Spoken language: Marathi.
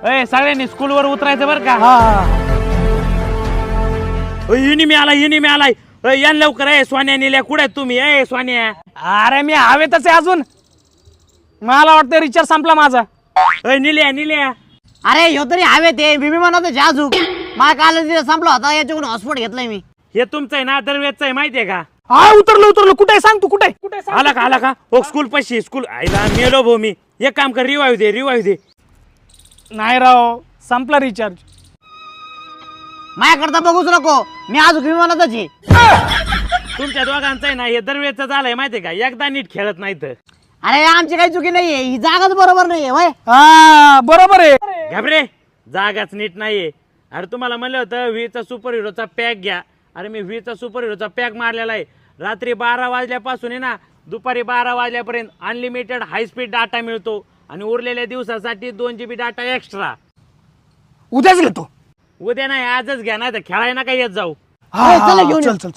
सगळ्यांनी स्कूलवर उतरायचं बरं का? हा हिनी मी आलाय या लवकर. सोन्या निल्या कुठे तुम्ही? सोन्या, अरे मी हवेतच आहे अजून. मला वाटतं रिचार्ज संपला माझा. निल्या अरे ह्यो तरी हवेत आहे. मी म्हणतो जाजू माझ्या काल संपला होता, याच्याकडून हॉटस्पॉट घेतलाय मी. हे तुमचं आहे ना, दरवेळचं आहे माहितीये का? हा उतरलो कुठे आहे सांग तू कुठे आला का हो स्कूल पशी स्कूल आईला मेलो भो मी. एक काम कर, रिवायव दे. नाही राव, संपला रिचार्ज. माझ्याकरता बघूच नको, मी अजून विमानातच आहे. तुमच्या दोघांचं आहे ना, हे दरवेळचं झालंय माहितीये का? एकदा नीट खेळत नाही तर. अरे आमची काही चुकी नाहीये, ही जागाच बरोबर नाहीये वय. हा बरोबर आहे. घाबरे, जागाच नीट नाहीये. अरे तुम्हाला म्हणलं होतं व्हीचा सुपर हिरोचा पॅक घ्या. अरे मी व्हीचा सुपर हिरोचा पॅक मारलेला आहे. रात्री 12 वाजल्यापासून आहे ना, दुपारी 12 वाजल्यापर्यंत अनलिमिटेड हाय स्पीड डाटा मिळतो आणि उरलेल्या दिवसासाठी 2 GB डाटा एक्स्ट्रा. उद्याच घेतो. उद्या नाही, आजच घ्या, नाही तर खेळायला नका येत जाऊ. हा, चला हा, घेऊन चल ये. चल चल.